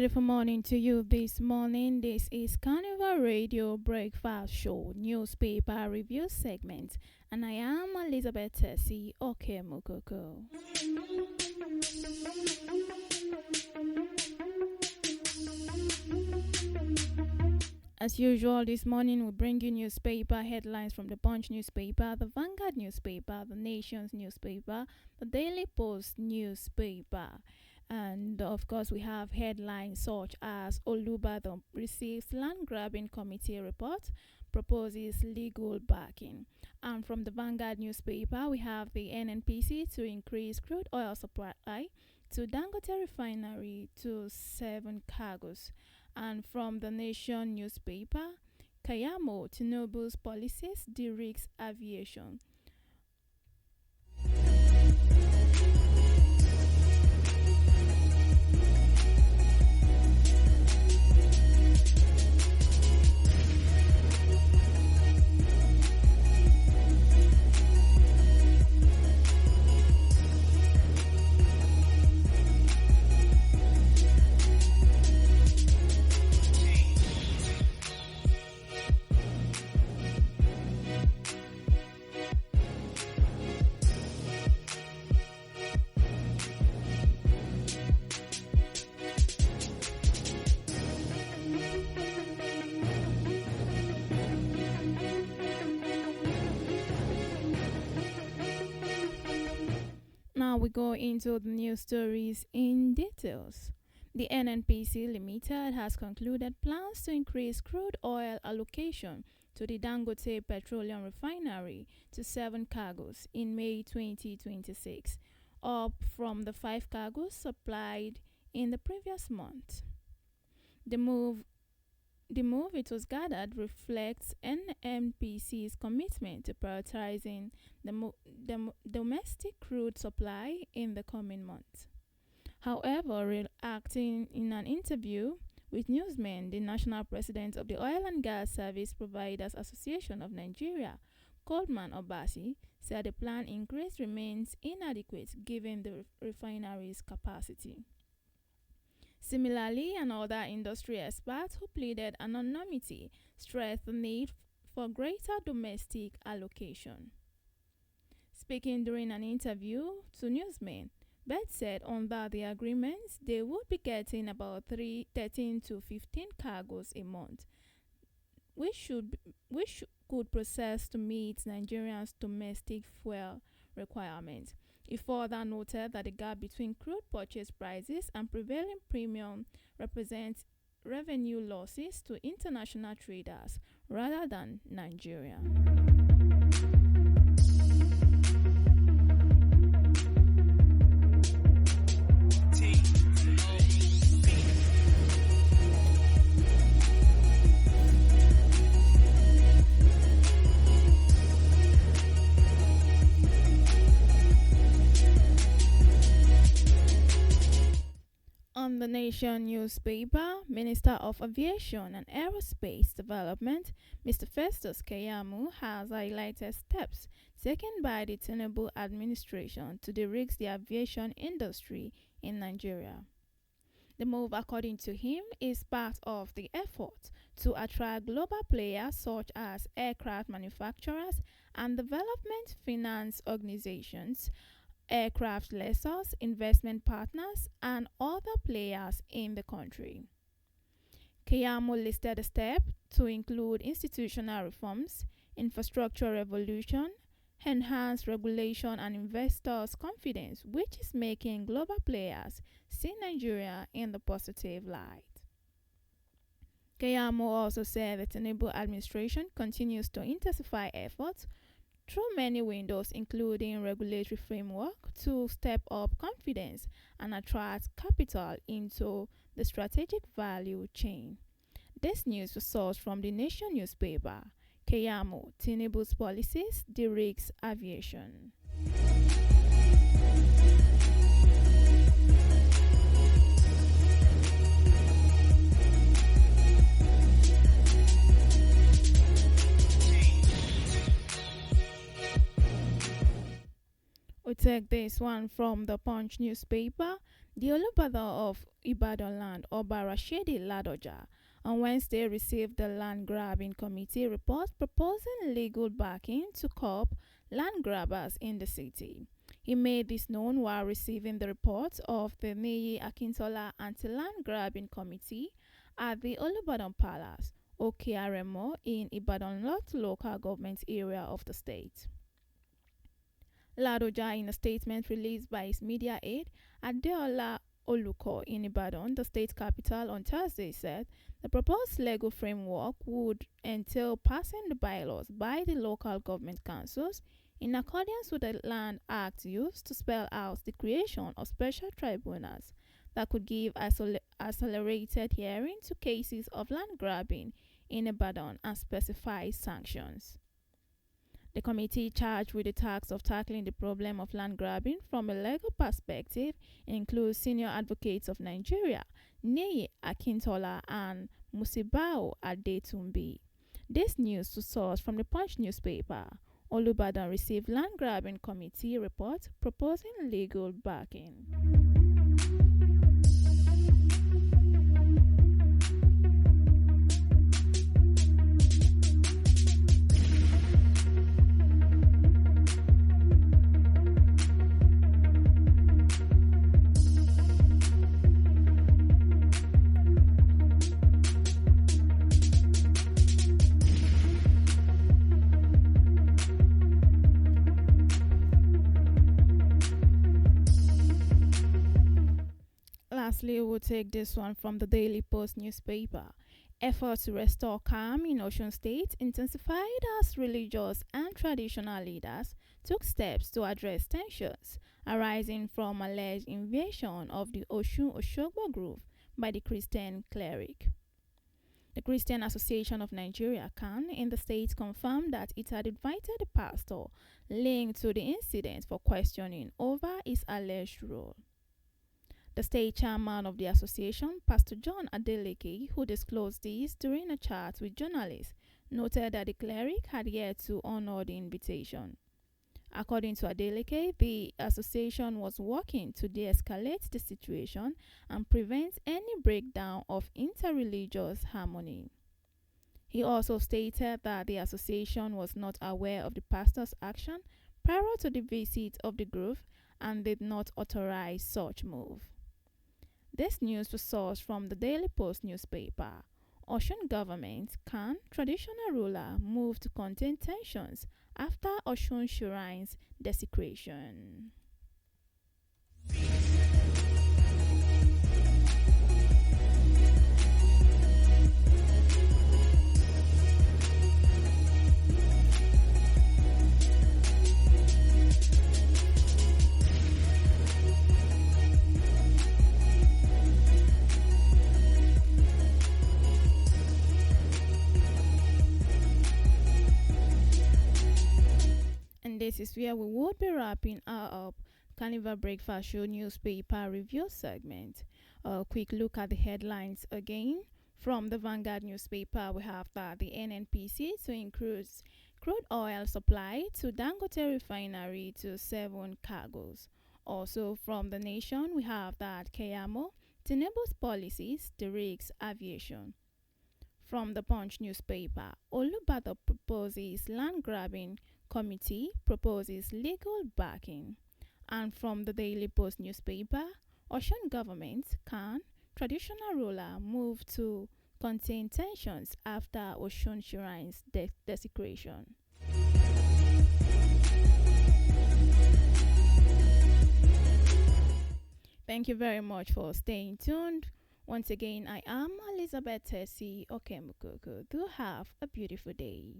beautiful morning to you this morning. This is Carnival Radio Breakfast Show newspaper review segment, and I am Elizabeth Tessie Okemukoko. As usual, this morning we bring you newspaper headlines from the Punch newspaper, the Vanguard newspaper, the Nation's newspaper, the Daily Post newspaper. And of course, we have headlines such as Olubadan receives land grabbing committee report, proposes legal backing. And from the Vanguard newspaper, we have the NNPC to increase crude oil supply to Dangote refinery to 7 cargoes. And from the Nation newspaper, Kayamo Tinubu's policies de-risks aviation. Now we go into the news stories in details. The NNPC Limited has concluded plans to increase crude oil allocation to the Dangote Petroleum Refinery to 7 cargoes in May 2026, up from the 5 cargoes supplied in the previous month. The move, it was gathered, reflects NNPC's commitment to prioritizing the domestic crude supply in the coming months. However, reacting in an interview with newsmen, the national president of the Oil and Gas Service Providers Association of Nigeria, Coleman Obasi, said the planned increase remains inadequate given the refinery's capacity. Similarly, another industry expert who pleaded anonymity stressed the need for greater domestic allocation. Speaking during an interview to newsmen, Beth said under the agreements they would be getting about 13 to 15 cargoes a month, which could process to meet Nigerians' domestic fuel requirements. He further noted that the gap between crude purchase prices and prevailing premium represents revenue losses to international traders rather than Nigeria. On the Nation newspaper, Minister of Aviation and Aerospace Development, Mr. Festus Keyamo, has highlighted steps taken by the Tinubu administration to de-risk the aviation industry in Nigeria. The move, according to him, is part of the effort to attract global players such as aircraft manufacturers and development finance organizations, aircraft lessors, investment partners, and other players in the country. Keyamo listed the step to include institutional reforms, infrastructure revolution, enhanced regulation, and investors' confidence, which is making global players see Nigeria in the positive light. Keyamo also said the Tinubu administration continues to intensify efforts through many windows, including regulatory framework, to step up confidence and attract capital into the strategic value chain. This news was sourced from the Nation newspaper. Keyamo, Tinubu's policies de-risk aviation. We take this one from the Punch newspaper. The Olubadan of Ibadan land, Oba Rashidi Ladoja, on Wednesday received the land grabbing committee report proposing legal backing to curb land grabbers in the city. He made this known while receiving the report of the Niyi Akintola Anti-Land Grabbing Committee at the Olubadan Palace, Okearemo, in Ibadan North local government area of the state. Ladoja, in a statement released by his media aide, Adeola Oluko in Ibadan, the state capital, on Thursday, said the proposed legal framework would entail passing the bylaws by the local government councils in accordance with the Land Act used to spell out the creation of special tribunals that could give accelerated hearing to cases of land grabbing in Ibadan and specify sanctions. The committee charged with the task of tackling the problem of land grabbing from a legal perspective includes senior advocates of Nigeria, Niyi Akintola and Musibao Adetumbi. This news was sourced from the Punch newspaper. Olubadan received land grabbing committee report proposing legal backing. Lastly, we'll take this one from the Daily Post newspaper. Efforts to restore calm in Oyo State intensified as religious and traditional leaders took steps to address tensions arising from alleged invasion of the Osun Oshogbo Grove by the Christian cleric. The Christian Association of Nigeria (CAN) in the state confirmed that it had invited the pastor linked to the incident for questioning over his alleged role. The state chairman of the association, Pastor John Adeleke, who disclosed this during a chat with journalists, noted that the cleric had yet to honor the invitation. According to Adeleke, the association was working to de-escalate the situation and prevent any breakdown of interreligious harmony. He also stated that the association was not aware of the pastor's action prior to the visit of the group and did not authorize such move. This news was sourced from the Daily Post newspaper. Osun government can traditional ruler move to contain tensions after Osun Shrine's desecration. And this is where we would be wrapping up Carnival Breakfast Show newspaper review segment. A quick look at the headlines again. From the Vanguard newspaper, we have that the NNPC to increase crude oil supply to Dangote refinery to 7 cargoes. Also from the Nation, we have that Keyamo, Tinubu's policies directs aviation. From the Punch newspaper, Olubadan proposes land grabbing committee proposes legal backing. And from the Daily Post newspaper, Osun government can traditional ruler move to contain tensions after Osun Shrine's desecration. Thank you very much for staying tuned. Once again, I am Elizabeth Tessie Okemukuku. Do have a beautiful day.